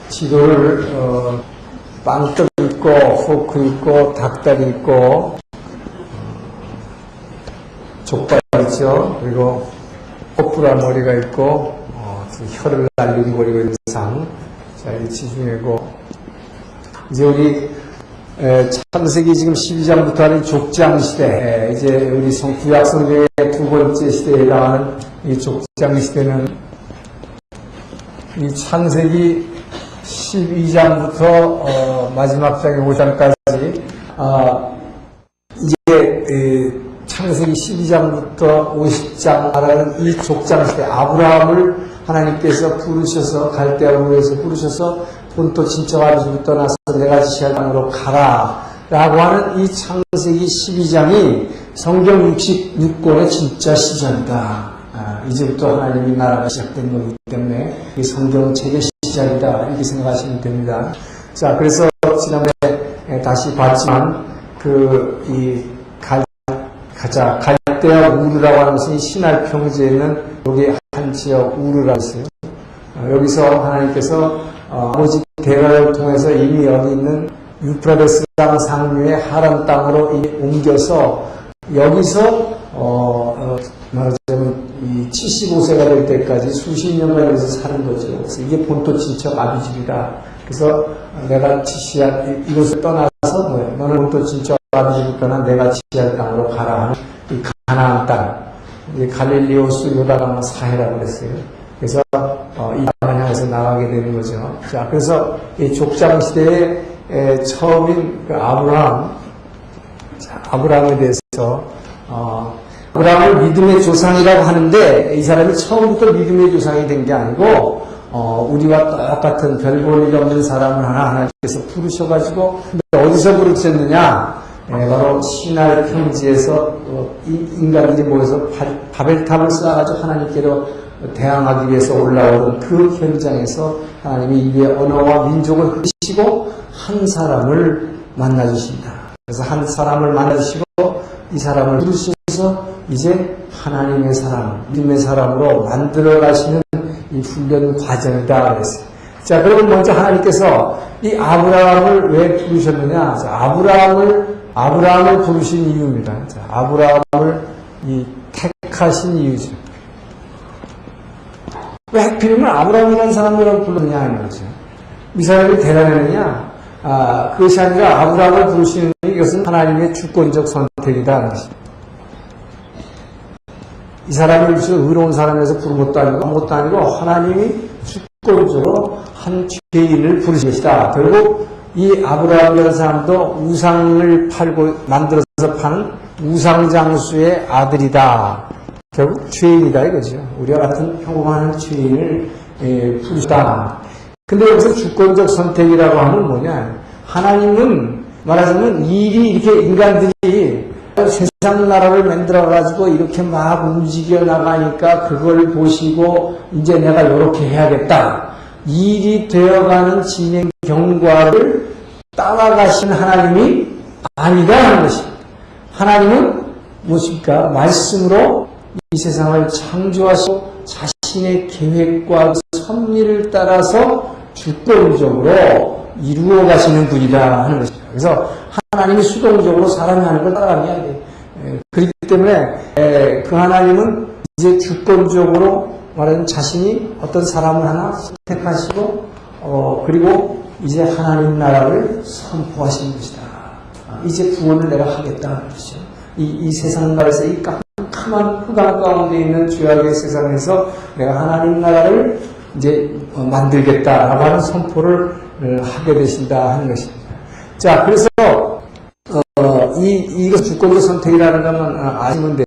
지도를 빵떡 있고 포크 있고 닭다리 있고 족발 있죠. 그리고 꼬꾸라 머리가 있고 혀를 날리고 버리고 있는 상. 자, 이 지중해고 이제 우리 창세기 지금 12장부터 하는 족장시대, 이제 우리 구약성경의 두 번째 시대에 해당하는 이 족장시대는 이 창세기 12장부터 마지막 장의 5장까지 이제 창세기 12장부터 50장 말하는 이 족장시대, 아브라함을 하나님께서 부르셔서 갈대아우르에서 부르셔서 본토 친척 아비집을 떠나서 내가 지시할 땅으로 가라 라고 하는 이 창세기 12장이 성경 66권의 진짜 시작이다. 이제부터 하나님의 나라가 시작된 거기 때문에 이 성경책의 시작이다 이렇게 생각하시면 됩니다. 자, 그래서 지난번에 다시 봤지만 갈대아 우르라고 하는 것은 시날 평지에는 여기 한 지역 우르라고 했어요. 여기서 하나님께서 아버지 데라를 통해서 이미 여기 있는 유프라데스 강 상류의 하란 땅으로 옮겨서 여기서 말하자면 이 75세가 될 때까지 수십 년간 여기서 사는 거죠. 그래서 이게 본토 친척 아비집이다. 그래서 내가 지시할 이곳을 떠나서 너는 본토 친척 아비집을 떠나 내가 지시할 땅으로 가라 하는 이 가나안 땅, 이제 갈릴리오스 요다강 사해라고 그랬어요. 그래서 이 땅을 향해서 나가게 되는 거죠. 자, 그래서 이 족장 시대의 처음인 그 아브라함에 대해서 아브라함을 믿음의 조상이라고 하는데 이 사람이 처음부터 믿음의 조상이 된 게 아니고 우리와 똑같은 별 볼 일 없는 사람을 하나님께서 부르셔가지고 어디서 부르셨느냐? 바로 시날 평지에서 인간들이 모여서 바벨탑을 쌓아가지고 하나님께로 대항하기 위해서 올라오는 그 현장에서 하나님이 이의 언어와 민족을 흐리시고 한 사람을 만나주십니다. 그래서 한 사람을 만나주시고 이 사람을 부르셔서 이제 하나님의 사람, 믿음의 사람으로 만들어 가시는 이 훈련 과정이다 그랬어요. 자, 그러면 먼저 하나님께서 이 아브라함을 왜 부르셨느냐? 자, 아브라함을 부르신 이유입니다. 자, 아브라함을 택하신 이유죠. 왜 하필이면 아브라함이라는 사람이라고 불렀냐 하는 거죠. 이 사람이 대단했느냐? 그것이 아니라 아브라함을 부르시는 이것은 하나님의 주권적 선택이다 하는 것입니다. 이 사람을 의로운 사람에서 부른 것도 아니고 아무것도 아니고 하나님이 주권적으로 한 죄인을 부르신 것이다. 결국 이 아브라함이라는 사람도 우상을 팔고 만들어서 파는 우상장수의 아들이다. 결국 죄인이다 이거죠. 우리와 같은 평범한 죄인을 부르시다. 근데 여기서 주권적 선택이라고 하면 뭐냐? 하나님은 말하자면 일이 이렇게 인간들이 세상 나라를 만들어가지고 이렇게 막 움직여 나가니까 그걸 보시고 이제 내가 이렇게 해야겠다. 일이 되어가는 진행 경과를 따라가신 하나님이 아니다 하는 것입니다. 하나님은 무엇입니까? 말씀으로 이 세상을 창조하시고 자신의 계획과 섭리를 따라서 주권적으로 이루어 가시는 분이다 하는 것입니다. 그래서 하나님이 수동적으로 사람이 하는 걸 따라가면 안 돼요. 그렇기 때문에 그 하나님은 이제 주권적으로 말하는 자신이 어떤 사람을 하나 선택하시고 그리고 이제 하나님 나라를 선포하시는 것이다. 이제 구원을 내가 하겠다는 것이죠. 이 세상 나라에서 이 깜깜한 흑암 가운데 있는 죄악의 세상에서 내가 하나님 나라를 이제 만들겠다라고 하는 선포를 하게 되신다 하는 것입니다. 자, 그래서 이것 주권적 선택이라는 것만 아시면 돼요.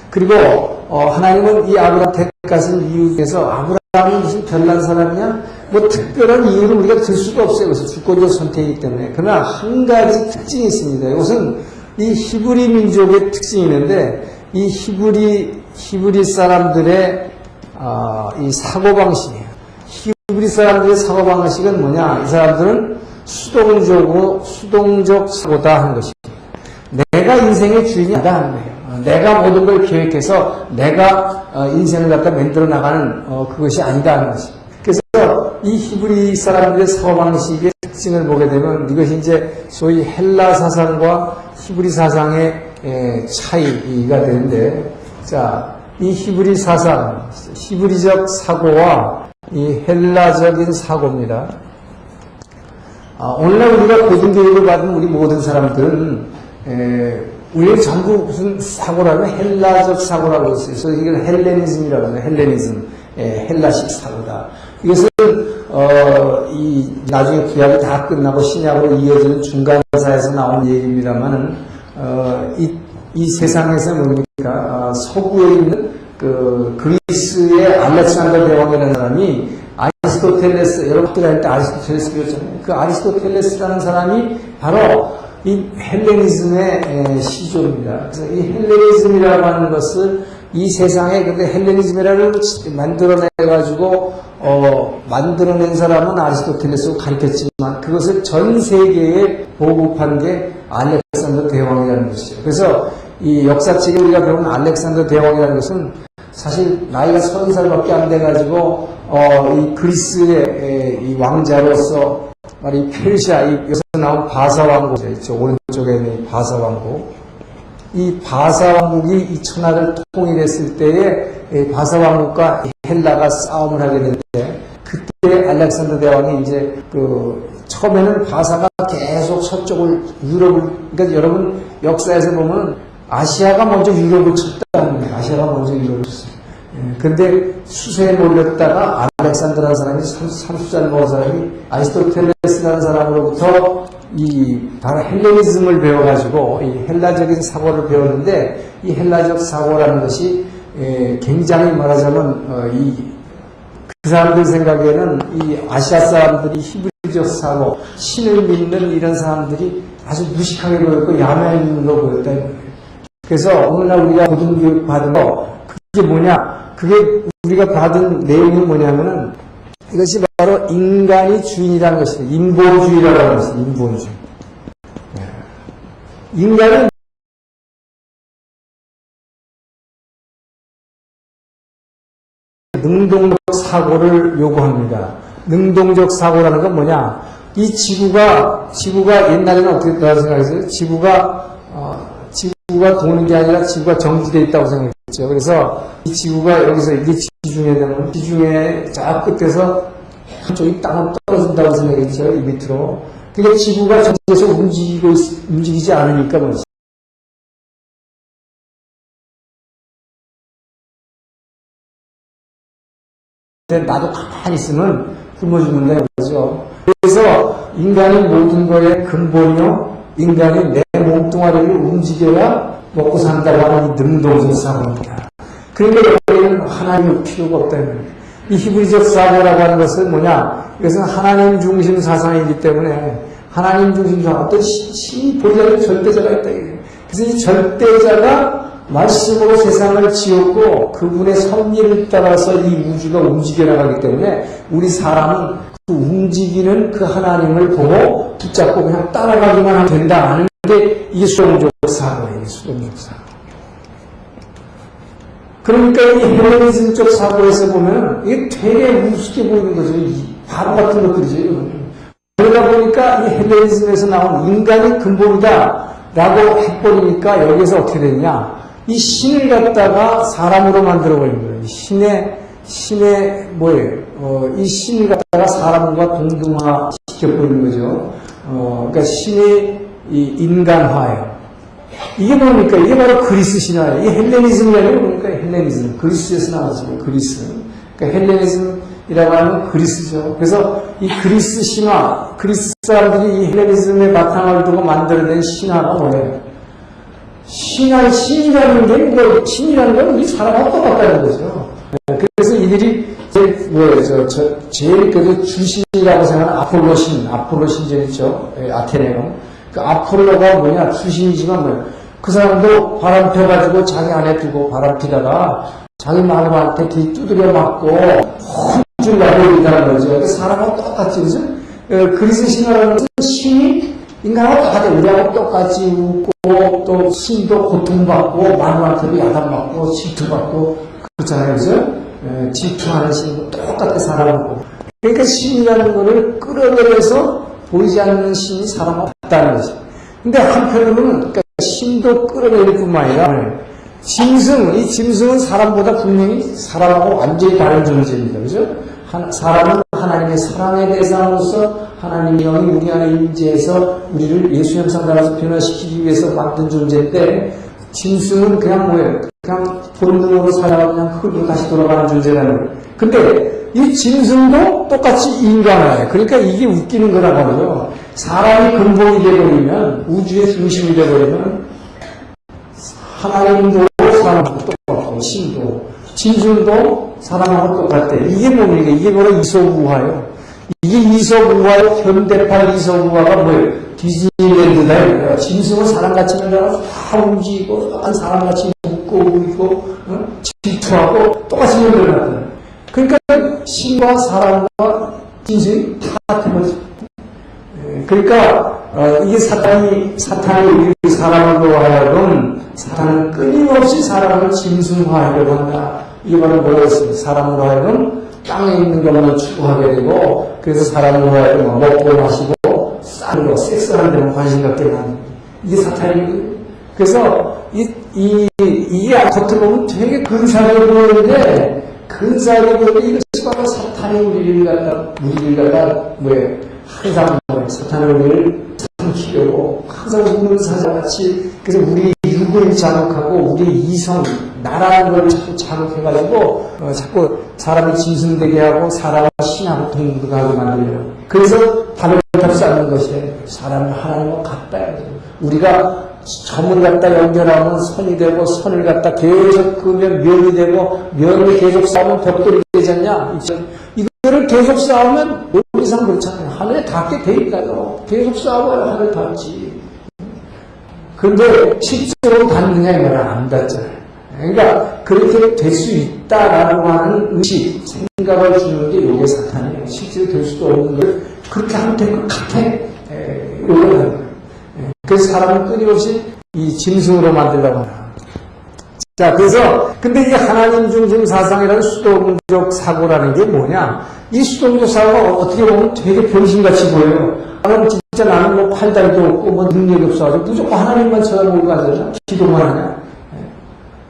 그리고 하나님은 이 아브라함 택하신 이유 중에서 아브라함이 무슨 별난 사람이냐? 뭐 특별한 이유를 우리가 들 수가 없어요. 그래서 주권적 선택이기 때문에. 그러나 한 가지 특징이 있습니다. 이것은 이 히브리 민족의 특징이 있는데 이 히브리 사람들의 이 사고방식이에요. 히브리 사람들의 사고방식은 뭐냐? 이 사람들은 수동적 사고다 하는 것입니다. 내가 인생의 주인이 아니다 하는 거예요. 내가 모든 걸 계획해서 내가 인생을 갖다 만들어 나가는 그것이 아니다 하는 것입니다. 그래서 이 히브리 사람들의 사고방식의 특징을 보게 되면 이것이 이제 소위 헬라 사상과 히브리 사상의 차이가 되는데, 자, 이 히브리 사상, 히브리적 사고와 이 헬라적인 사고입니다. 오늘날 우리가 고등교육을 받은 우리 모든 사람들은 우리는 전부 무슨 사고라면 헬라적 사고라고 했어요. 그래서 이걸 헬레니즘이라고 해요. 헬레니즘, 헬라식 사고다. 이것은 이 나중에 구약이 다 끝나고 신약으로 이어지는 중간사에서 나온 얘기입니다만은 이 세상에서 뭡니까? 서구에 있는 그 그리스의 알렉산더 대왕이라는 사람이 아리스토텔레스, 여러분 학교 다닐 때 아리스토텔레스 배웠잖아요. 그 아리스토텔레스라는 사람이 바로 이 헬레니즘의 시조입니다. 그래서 이 헬레니즘이라고 하는 것을 이 세상에, 근데 헬레니즘이라는 걸 만들어내가지고, 만들어낸 사람은 아리스토텔레스로 가르쳤지만 그것을 전 세계에 보급한 게 알렉산더 대왕이라는 것이죠. 그래서 이 역사책에 우리가 배우는 알렉산더 대왕이라는 것은 사실 나이가 30살밖에 안 돼가지고, 이 그리스의 이 왕자로서 이 페르시아, 여기서 나온 바사왕국, 저 오른쪽에 있는 바사왕국. 이 바사왕국이 이 천하를 통일했을 때에 바사왕국과 헬라가 싸움을 하게 되는데, 그때 알렉산더 대왕이 이제 처음에는 바사가 계속 서쪽을, 유럽을, 그러니까 여러분 역사에서 보면 아시아가 먼저 유럽을 쳤다는 거예요. 아시아가 먼저 유럽을 쳤어요. 근데 수세에 몰렸다가 알렉산더라는 사람이 30살 먹은 사람이 아리스토텔레스라는 사람으로부터 바로 헬레니즘을 배워가지고 이 헬라적인 사고를 배웠는데, 이 헬라적 사고라는 것이 굉장히 말하자면 그 사람들 생각에는 이 아시아 사람들이 히브리적 사고, 신을 믿는 이런 사람들이 아주 무식하게 보였고 야만인으로 보였다. 그래서 오늘날 우리가 고등교육 받은 거, 그게 뭐냐? 그게 우리가 받은 내용이 뭐냐면은 이것이 바로 인간이 주인이라는 것입니다. 인본주의라고 하는 것입니다. 인본주의. 인간은 능동적 사고를 요구합니다. 능동적 사고라는 건 뭐냐? 이 지구가 옛날에는 어떻게 됐다고 생각했어요? 지구가 도는 게 아니라 지구가 정지되어 있다고 생각했죠. 그래서 이 지구가 여기서 이게 지중해 되면 지중해 저 끝에서 한쪽이 땅으로 떨어진다고 생각했죠. 이 밑으로. 그러니까 지구가 정지해서 움직이지 않으니까 뭐지? 나도 가만히 있으면 굶어 죽는다 이거죠. 그래서 인간이 모든 거의 근본이요, 인간이 내 몸뚱아리를 움직여야 먹고 산다고 하는 이 능동적 사고입니다. 그러니까 여기에는 하나님이 필요가 없다. 이 히브리적 사고라고 하는 것은 뭐냐? 이것은 하나님 중심 사상이기 때문에 하나님 중심 사상, 어떤 신이 보이지 절대자가 있다. 그래서 이 절대자가 말씀으로 세상을 지었고 그분의 섭리를 따라서 이 우주가 움직여 나가기 때문에 우리 사람은 그 움직이는 그 하나님을 보고 붙잡고 그냥 따라가기만 하면 된다 하는 게 이게 수동적 사고예요. 수동적 사고. 그러니까 이 헬레니즘적 사고에서 보면 이게 되게 우습게 보이는 거죠. 이 바보 같은 것들이죠. 그러다 보니까 이 헬레니즘에서 나온 인간이 근본이다 라고 해버리니까 여기서 어떻게 되느냐? 이 신을 갖다가 사람으로 만들어버린 거예요. 신의 뭐예요? 이 신을 갖다가 사람과 동등화 시켜버리는 거죠. 그러니까 신이 이 인간화예요. 이게 뭡니까? 이게 바로 그리스 신화예요. 이 헬레니즘이라는 뭡니까? 헬레니즘. 그리스에서 나왔어요. 그리스. 그러니까 헬레니즘이라고 하면 그리스죠. 그래서 이 그리스 신화, 그리스 사람들이 이 헬레니즘의 바탕을 두고 만들어낸 신화가 뭐예요? 신이라는 게 뭐, 신이라는 건 이 사람하고 똑같다는 거죠. 그래서 이들이 제일 주신이라고 생각하는 아폴로 신전 있죠. 아테네로. 그 아폴로가 뭐냐? 주신이지만 뭐예요? 그 사람도 바람 펴가지고 자기 안에 두고 바람 피다가 자기 마누라한테 두드려 맞고 혼쭐 나고 있다는 거죠. 사람하고 똑같이, 그죠? 그리스 신화라는 것은 신이 인간하고 똑같아요. 우리하고 똑같이 웃고 또 신도 고통받고 마누라한테도 야단받고 질투받고 그렇잖아요. 그죠? 질투하는 신도 똑같게 사람하고. 그러니까 신이라는 거를 끌어내려서 보이지 않는 신이 사람하고 같다는 거죠. 근데 한편으로는 그러니까 신도 끌어내릴 뿐만 아니라 이 짐승은 사람보다 분명히 사람하고 완전히 다른 존재입니다. 그죠? 사람은 하나님의 사랑의 대상으로서 하나님의 영이 우리 안에 임재해서 우리를 예수 형상 따라서 변화시키기 위해서 만든 존재인데 짐승은 그냥 뭐예요? 그냥 본능으로 살아가고 그냥 흙으로 다시 돌아가는 존재라는 거예요. 근데 이 짐승도 똑같이 인간화예요. 그러니까 이게 웃기는 거란 말이죠. 사람이 근본이 되어버리면, 우주의 중심이 되어버리면, 하나님도 사람하고 똑같고, 신도, 짐승도 사람하고 똑같대. 이게 뭡니까? 이게 바로 이소우화예요. 이게 이소우화의 현대판 이소우화가 뭐예요? 디즈니랜드다. 짐승은 사람같이 만들어서 다 움직이고, 한 사람같이 웃고, 울고, 질투하고, 똑같이 만들어놨다. 그러니까 신과 사람과 짐승이 다 같은 거죠. 그러니까 이게 사탄이 우리 사람으로 하여금 사탄은 끊임없이 사람을 짐승화하려고 한다. 이게 바로 뭐였어요? 사람으로 하여금 땅에 있는 것만 추구하게 되고 그래서 사람으로 하여금 먹고 마시고 싸는 거, 섹스하는 데만 관심 갖게 하는 이게 사탄이거든요. 그래서 이게 겉으로 보면 되게 근사하게 보이는데 근사하게 보이는데 이것이 바로 사탄이 우리를 갖다 항상 사탄은 우리를 삼키려고 항상 우는 사자같이 그래서 우리 육을 자극하고 우리 이성 나라는 걸 자꾸 자극해가지고 자꾸 사람이 짐승되게 하고 사람을 신하고 동등하게 만들려고 그래서 발을 쌓는 것이에요. 사람을 하나님과 같다. 우리가 점을 갖다 연결하면 선이 되고 선을 갖다 계속 그으면 면이 되고 면을 계속 쌓으면 벽돌이 되지 않냐. 이거를 계속 쌓으면 논리상 그렇잖아요. 하늘에 닿게 돼 있다요. 계속 쌓아봐야 하늘에 닿지. 그런데 실제로 닿느냐 이 말은 안 닿잖아요. 그러니까 그렇게 될 수 있다라고 하는 의식, 생각을 주는 게 이게 사탄이에요. 실제로 될 수도 없는 걸 그렇게 하면 될 것 같아. 이걸 하는 거예요. 그래서 사람은 끊임없이 이 짐승으로 만들려고 합니다. 자, 그래서, 근데 이 하나님 중심 사상이라는 수동적 사고라는 게 뭐냐? 이 수동적 사고가 어떻게 보면 되게 병신같이 보여요. 진짜 나는 뭐 팔다리도 없고 뭐 능력이 없어가지고 무조건 하나님만 쳐다보고 가잖아. 기도만 하냐?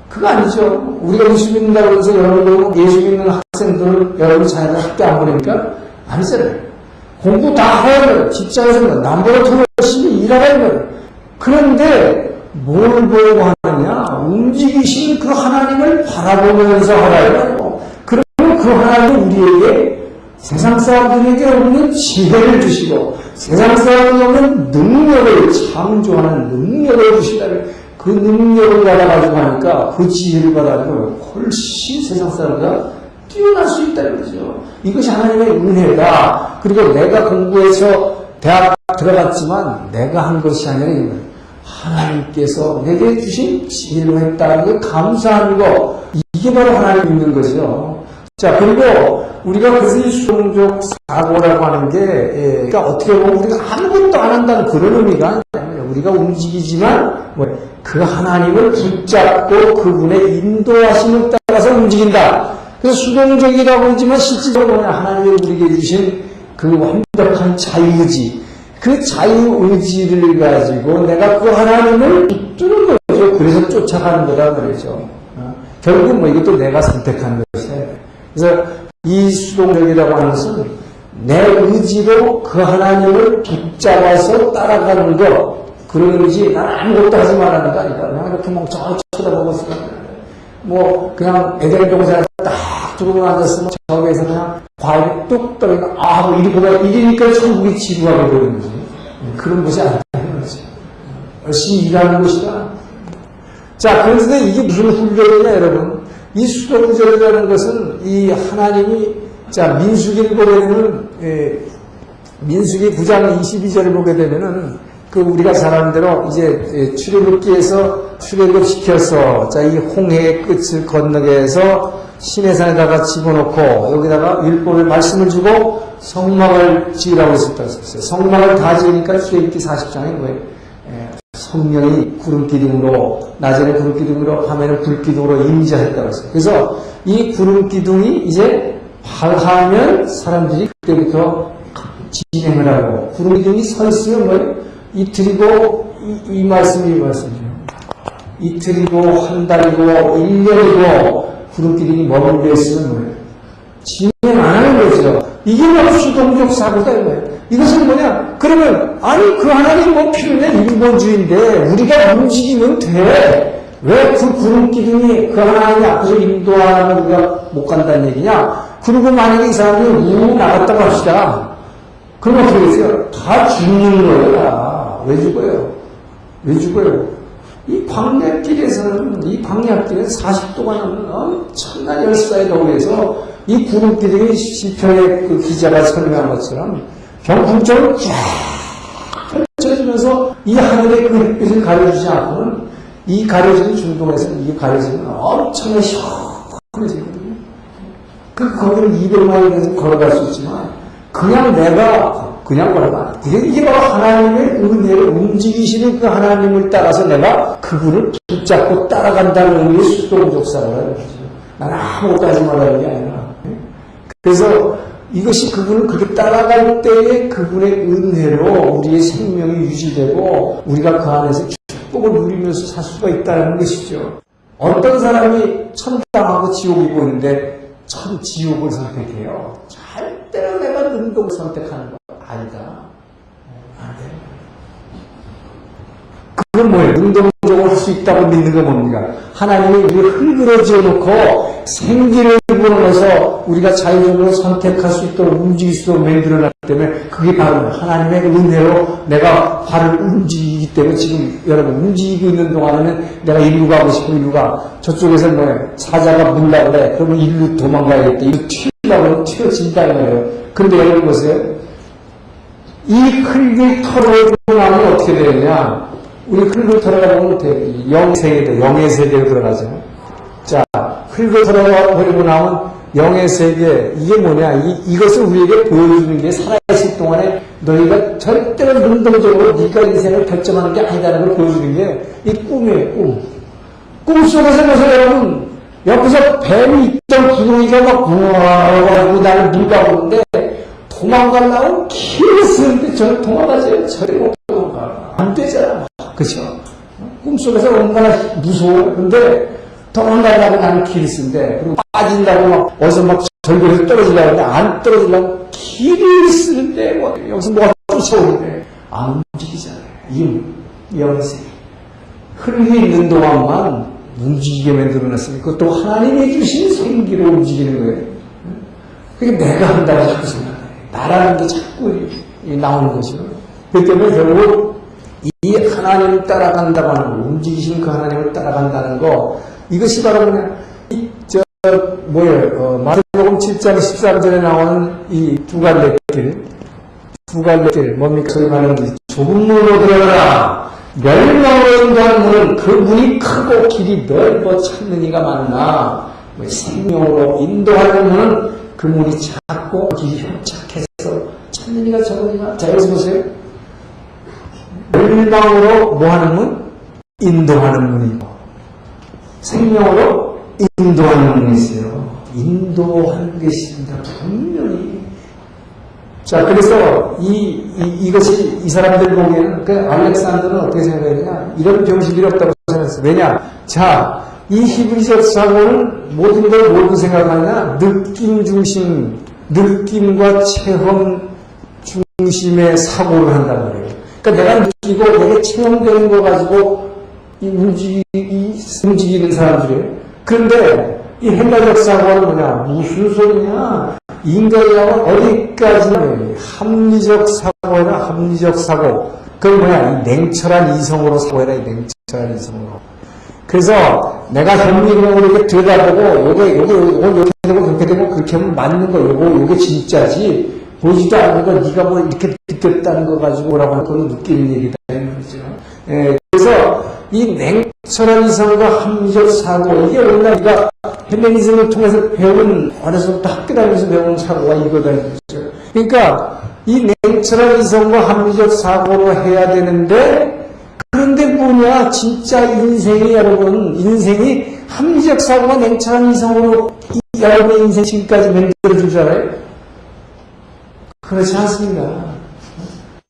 그거 아니죠. 우리가 예수 믿는다고 해서 여러분 예수 믿는 학생들을 여러분 자녀들 학교 안 보내니까 아니잖아요. 공부 다 하면 직장에서 남보다 더 열심히 일하라는 거예요. 그런데 뭘 보고 하느냐? 움직이신 그 하나님을 바라보면서 하라요. 그러면 그 하나님은 우리에게 세상 사람들에게 없는 지혜를 주시고 세상 사람들에게 없는 능력을 창조하는 능력을 주시다는 그 능력을 받아가지고 하니까 그 지혜를 받아가지고 훨씬 세상 사람보다 뛰어날 수 있다는 거죠. 이것이 하나님의 은혜다. 그리고 내가 공부해서 대학 들어갔지만 내가 한 것이 아니라 하나님께서 내게 주신 지혜로 했다는 게 감사한 거. 이게 바로 하나님 믿는 거죠. 자, 그리고 우리가 그래서 이 수동적 사고라고 하는 게, 그러니까 어떻게 보면 우리가 아무것도 안 한다는 그런 의미가 아니에요. 우리가 움직이지만, 그 하나님을 붙잡고 그분의 인도하심을 따라서 움직인다. 그래서 수동적이라고 하지만 실질적으로 뭐냐, 하나님이 우리에게 주신 그 완벽한 자유의지, 그 자유의지를 가지고 내가 그 하나님을 붙드는 거죠. 그래서 쫓아가는 거다 말이죠. 결국 뭐 이것도 내가 선택한 것이에요. 그래서 이 수동적이라고 하는 것은 내 의지로 그 하나님을 붙잡아서 따라가는 것, 그런 의지, 난 아무것도 하지 말라는 거 아니다. 그냥 이렇게 멍청하게 쳐다보고 있어. 뭐, 그냥 에덴 동산에 딱 두고 앉았으면 저기에서 그냥 과일이 뚝 떨어지고, 뭐 이리 보다, 이러니까 천국이 지루하게 보이는 거지. 그런 것이 아니라는 거지. 열심히 일하는 것이다. 자, 그런데 이게 무슨 훈련이냐, 여러분. 이 수동적이라는 것은 이 하나님이, 자, 민수기를 보게 되면, 민수기 9장 22절을 보게 되면은 그 우리가 잘 아는 대로 이제 출애굽기에서 출애굽 시켜서 자 이 홍해의 끝을 건너게 해서 시내산에다가 집어넣고 여기다가 율법의 말씀을 주고 성막을 지으라고 했었다고 했어요. 성막을 다 지으니까 출애굽기 40장에 뭐예요? 성령이 구름기둥으로 낮에는 구름기둥으로 밤에는 불기둥으로 임재했다고 했어요. 그래서 이 구름기둥이 이제 발하면 사람들이 그때부터 진행을 하고 구름기둥이 서 있으면 뭐예요? 이틀이고 이 말씀이에요. 이틀이고 한 달이고 1년이고 구름기둥이 머물러 있으면 뭐예요? 진행 안 하는 거죠. 이게 뭐 수동적 사고다 이거예요. 이것은 뭐냐? 그러면 아니 그 하나님 뭐 필요해 인본주의인데 우리가 움직이면 돼. 왜 그 구름기둥이 그 하나님 앞에서 인도하면 우리가 못 간다는 얘기냐? 그리고 만약에 이 사람이 우 나갔다고 합시다. 그럼 어떻게 되겠어요? 다 죽는 거야. 왜 죽어요? 왜 죽어요? 이 광야길에서는, 이 광야길에서 40도가 넘는 엄청난 열사의 더위에서 이 구름기둥이 시편의 그 기자가 설명한 것처럼 병풍처럼 쫙 펼쳐지면서 이 하늘의 그 햇빛을 가려주지 않고는 이 가려지는 중동에서 이게 가려지면 엄청나게 시원해지거든요. 거기를 200마일에서 걸어갈 수 있지만 그냥 내가 그냥 걸어가. 이게 바로 하나님의 은혜를 움직이시는 그 하나님을 따라서 내가 그분을 붙잡고 따라간다는 의미의 수동적 사고라는 거죠. 난 아무것도 하지 말라는 게 아니라. 그래서 이것이 그분을 그렇게 따라갈 때에 그분의 은혜로 우리의 생명이 유지되고 우리가 그 안에서 축복을 누리면서 살 수가 있다는 것이죠. 어떤 사람이 천당하고 지옥이 보이는데 지옥을 선택해요. 절대로 내가 능동을 선택하는 거 아니다. 안 돼. 그건 뭐예요? 능동적으로 할 수 있다고 믿는 건 뭡니까? 하나님이 우리를 흙으로 지어놓고 생기를 불어넣어서 우리가 자유적으로 선택할 수 있도록 움직일 수 있도록 만들어놨기 때문에 그게 바로 하나님의 은혜로 내가 발을 움직이기 때문에 지금 여러분 움직이고 있는 동안에는 내가 일루 가고 싶고 일루가 저쪽에서 뭐예요? 사자가 물라 그래. 그러면 일루 도망가야겠다. 일루 튀려고 튀어진다 이거예요. 근데 여러분 보세요. 이 흙을 털어내고 나면 어떻게 되느냐? 우리 흙을 털어가보면 영의 세계도 영의 세계로 들어가죠. 자, 흙을 털어버리고 나면 영의 세계, 이게 뭐냐? 이것을 우리에게 보여주는 게 살아있을 동안에 너희가 절대로 능동적으로 네가 인생을 결정하는 게 아니다라는 걸 보여주는 게 이 꿈이에요, 꿈. 꿈 속에서 보세요, 여러분. 옆에서 뱀이 있던 구덩이가 막 구워가지고 나를 밀가보는데 도망가려고 키를 쓰는데 저는 도망가지 절대 못 도망가. 안 되잖아. 그쵸? 꿈속에서 얼마나 무서워요. 근데 도망가려고 나는 키를 쓰는데 그리고 빠진다고 막 어디서 막 절벽에서 떨어지려고 하는데 안 떨어지려고 키를 쓰는데 뭐 여기서 뭐가 쫓아오는데 안 움직이잖아요. 이 영세 흙이 있는 동안만 움직이게 만들어놨으니 그것도 하나님이 주신 생기로 움직이는 거예요. 그게 내가 한다고 자꾸 생각해요. 나라는 게 자꾸 나오는 것이죠. 그렇기 때문에 결국 이 하나님을 따라간다고 하는 거, 움직이신 그 하나님을 따라간다는 거, 이것이 바로 그냥, 마태복음 7장 13절에 나오는 이 두 갈래 길, 뭡니까? 소위 말하는 좁은 문으로 들어가라. 멸망으로 인도하는 문은 그 문이 크고 길이 넓어 찾는 이가 많으나, 생명으로 인도하는 문은 그 문이 작고 길이 협착해서 찾는 이가 적으니까. 자, 여기서 보세요. 멸망으로 뭐하는 문? 인도하는 문이고 생명으로 인도하는 문이 있어요. 인도하는 것입니다. 분명히. 자, 그래서 이것이 이 사람들 보기에는 그 알렉산더는 어떻게 생각했냐? 이런 병식이 없다고 생각했어요. 왜냐? 자, 이 히브리적 사고는 모든 걸 뭘로 생각하냐? 느낌 중심, 느낌과 체험 중심의 사고를 한단 말이에요. 그러니까 내가 느끼고 내게 체험되는 거 가지고 움직이는 사람들이에요. 그런데 이 헬라적 사고는 뭐냐? 무슨 소리냐? 인간이라면 어디까지나 합리적 사고나 합리적 사고. 그건 뭐냐? 이 냉철한 이성으로 사고해라. 이 냉철한 이성으로. 그래서 내가 현미경으로 이렇게 들여다보고 요게 이렇게 되고 그렇게 되고 그렇게 하면 맞는 거 요게 진짜지. 보지도 않는 거 네가 뭐 이렇게 느꼈다는 거 가지고 뭐라고 하는 건 느끼는 얘기다. 그래서 이 냉철한 이성과 합리적 사고, 이게 원래 우리가 헬레니즘을 통해서 배운, 어려서부터 학교 다니면서 배운 사고가 이거다. 그러니까 이 냉철한 이성과 합리적 사고로 해야 되는데, 그런데 뭐냐, 진짜 인생이, 여러분, 인생이 합리적 사고와 냉철한 이성으로 여러분의 인생 지금까지 만들어줄 줄 알아요? 그렇지 않습니다.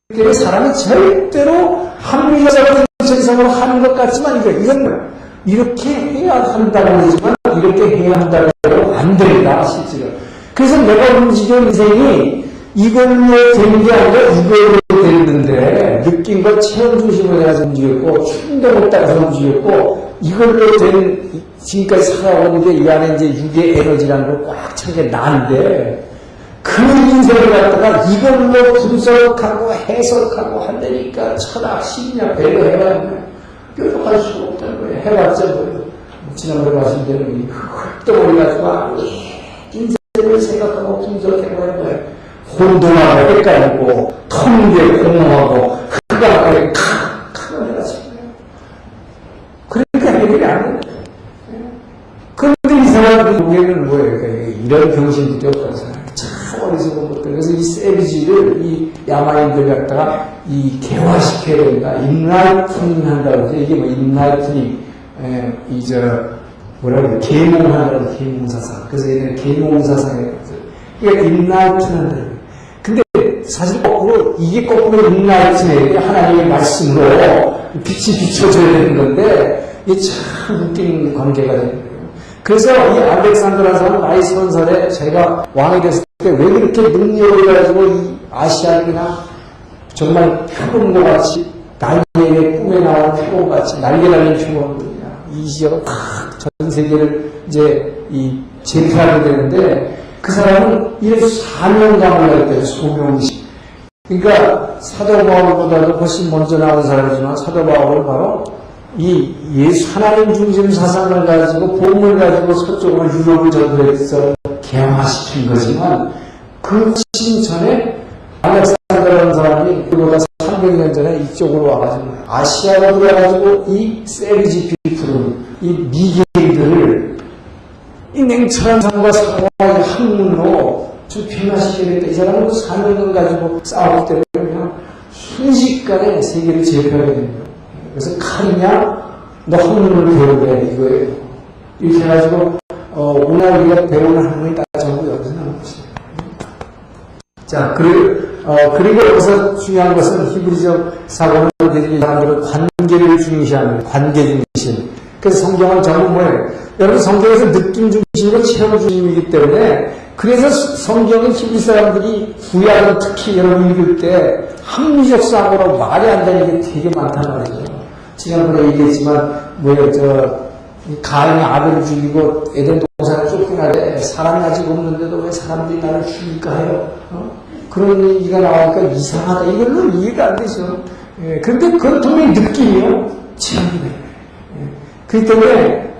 그래서 사람이 절대로 합리적 사고와 냉철한 이성으로 하는 것 같지만, 이건 뭐야? 이렇게 해야 한다고 하지만, 이렇게 해야 한다고 해도 안 된다, 실제로. 그래서 내가 움직여 인생이 이걸로 되는 게 아니라 이걸로 됐는데, 느낌과 체험 중심으로 해서 움직였고, 충동을 따라서 움직였고, 이걸로 된, 지금까지 살아오는데, 이 안에 이제 육의 에너지라는 걸 꽉 찬 게 나인데, 그 인생을 갖다가 이걸로 분석하고 해석하고 한다니까, 철학, 심리학, 배려 해봤는데, 뾰족할 수가 없다는 거예요. 해봤자 뭐예요. 지난번에 말씀드린 이 흙덩어리 가지고, 인생을 생각하고 분석해보는 거예요. 혼돈하고 헷갈리고 통계 공허하고 흑암하게 칵칵 해가지고 그러니까 해결이 안 돼요. 그런데 이 사람들이 보기에는 뭐예요? 이런 병신들이 없어서 참 어리석은 것들. 그래서 이 세비지를 이 야마인들 갖다가 이 개화시켜야 된다. 인라이트닝 한다고 해서 이게 뭐 인라이트닝 뭐라 그래? 계몽하라는 계몽사상. 그래서 얘네는 계몽사상에 그러니까 인라이트닝 한다. 근데 사실 거꾸로 이게 거꾸로 인라이트닝 하나님의 말씀으로 빛이 비춰져야 되는 건데 이게 참 웃긴 관계가 되는 거예요. 그래서 이 알렉산드라는 나이 30살에 제가 왕이 됐을 때 왜 그렇게 능력을 가지고 이 아시아를 그냥 정말 표범과 같이 날개에 꿈에 나온 표범같이 날개 달린 표범이냐 이 지역을 전 세계를 이제 이 제패하게 되는데 그 사람은 이런 사명감을 할 때 소명의식. 그러니까 사도 바울보다도 훨씬 먼저 나온 사람이지만 사도 바울은 바로 이 예수 하나님 중심 사상을 가지고 복음을 가지고 서쪽으로 유럽을 전도해서 개화시킨 거지만 그 훨씬 전에 알렉산더라는 사람이 그보다 300년 전에 이쪽으로 와가지고 아시아로 들어와가지고 이 세비지 피플은 이 미개인들을 이 냉철한 삶과 사고와 학문으로 좀 변화시키겠다. 이 사람은 그 사명을 가지고 싸우기 때문에 그냥 순식간에 세계를 제패하게 됩니다. 그래서 칼이냐, 너 학문을 배우래, 이거예요. 이렇게 해가지고, 오늘 우리가 배우는 학문이 다 전부 여기서 나온 것이에요. 자, 그리고 여기서 중요한 것은 히브리적 사고는 사람들은 관계를 중시하는, 관계 중심. 그래서 성경은 전부 뭐예요? 여러분 성경에서 느낌 중심이고 체험 중심이기 때문에 그래서 성경은 히브리 사람들이 구약은 특히 여러분 읽을 때 합리적 사고로 말이 안 되는 게 되게 많단 말이죠. 지난번에 얘기했지만 가인이 아벨을 죽이고 에덴 동산을 쫓겨나되 사람이 아직 없는데도 왜 사람들이 나를 죽일까 해요. 그런 얘기가 나오니까 이상하다. 이걸로 이해가 안 되죠. 그런데 그건 분명히 느낌이요. 체험이에요. 그렇기 때문에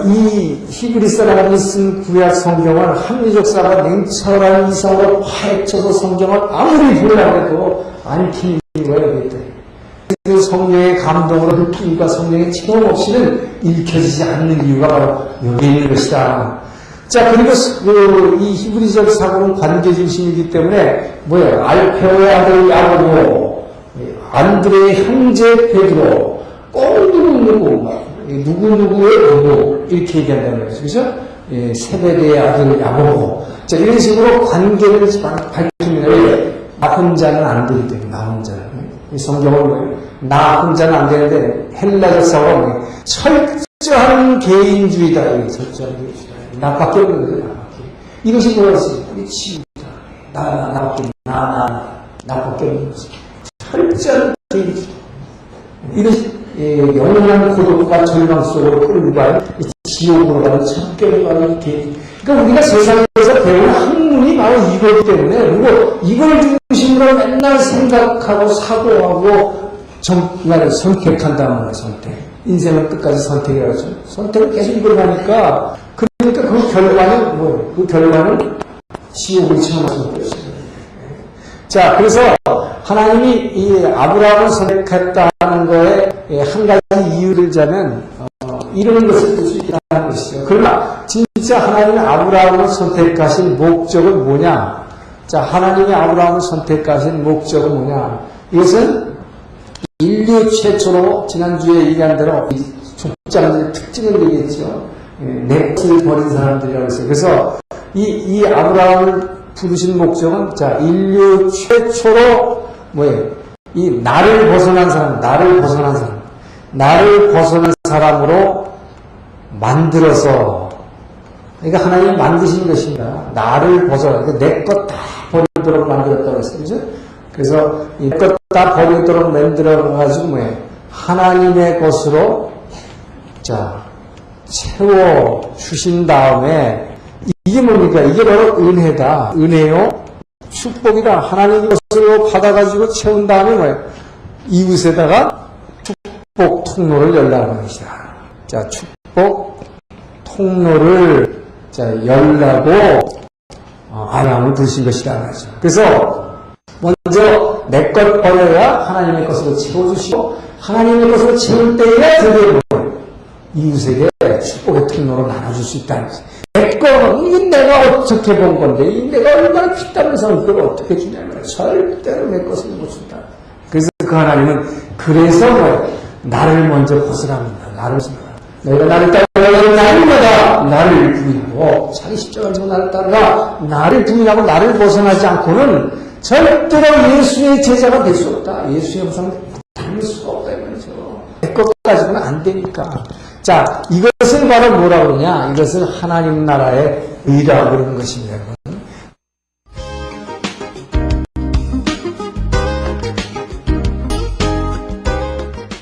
이 히브리 사람이 쓴 구약 성경은 합리적 사가 냉철한 이성으로 파헤쳐서 성경을 아무리 보려고 해도 안 틀린 거예요. 그 성령의 감동으로 느낌과 성령의 체험 없이는 읽혀지지 않는 이유가 바로 여기 있는 것이다. 자, 그리고 이 히브리적 사고는 관계 중심이기 때문에 뭐예요? 알페오의 아들 야고보, 안드레의 형제 베드로, 꼭 누구의 누구 이렇게 얘기한다는 거죠. 그죠? 예, 세베대의 아들 야고보. 자, 이런 식으로 관계를 밝힙니다. 나 혼자는 안 되기 때문에, 나 혼자는. 이 성경은 뭐예요? 나 혼자는 안 되는데, 헬라적 사고가 뭐예요? 철저한 개인주의다. 철저한 개인주의다. 나밖에 없는 거예요, 나밖에. 이것이 뭐였어요? 우리 치유다. 나밖에 없는 거지. 철저한 개인주의다. 이것이 영원한 고독과 절망 속으로 끌고 가는 지옥으로 가는 참견을 가는 길. 그러니까 우리가 세상에서 배운 학문이 바로 이거기 때문에 그리고 이걸 중심으로 맨날 생각하고 사고하고 정말 선택한다는 거예요. 선택. 인생은 끝까지 선택해야죠. 선택을 계속 이걸 하니까 그러니까 그 결과는 뭐예요? 그 결과는 지옥을 체험하는 것이에요. 자, 그래서 하나님이 이 아브라함을 선택했다는 거에 한 가지 이유를 자면 이런 것을 볼 수 있다는 것이죠. 그러나 진짜 하나님이 아브라함을 선택하신 목적은 뭐냐? 자, 하나님이 아브라함을 선택하신 목적은 뭐냐? 이것은 인류 최초로 지난주에 얘기한 대로 족장들의 특징을 얘기했죠. 내 것을 버린 사람들이라고 했어요. 그래서 이 아브라함을 부르신 목적은 자, 인류 최초로 뭐예요? 이 나를 벗어난 사람, 나를 벗어난 사람으로 만들어서, 그러니까 하나님이 만드신 것입니다. 나를 벗어나, 그러니까 내 것 다 버리도록 만들었다고 했어요. 그죠? 그래서 이 내 것 다 버리도록 만들어가지고 뭐예요? 하나님의 것으로, 자, 채워주신 다음에, 이게 뭡니까? 이게 바로 은혜다. 은혜요? 축복이다. 하나님의 것으로 받아가지고 채운 다음에 뭐예요? 이웃에다가 축복 통로를 열라는 것이다. 자, 축복 통로를 자, 열라고 아브라함을 부르신 것이다. 그래서 먼저 내 것 버려야 하나님의 것으로 채워주시고 하나님의 것으로 채울 때에 드디어 이웃에게 축복의 통로로 나눠줄 수 있다는 거죠. 내 거, 이게 내가 어떻게 본 건데, 이 내가 얼마나 피땀을서 이걸 어떻게 주냐면 절대로 내 것을 못 준다. 그래서 그 하나님은 그래서 나를 먼저 벗으랍니다. 나를 벗으라. 너희가 나를 따르면 날마다 나를 부인하고 자기 십자가를 지고 나를 따르라. 나를 부인하고 나를 벗어나지 않고는 절대로 예수의 제자가 될 수 없다. 예수의 형상을 닮을 수가 없다 이 말이죠. 내 것 가지고는 안 되니까. 자, 이것을 바로 뭐라고 그러냐? 이것을 하나님 나라의 의라고 그러는 것입니다.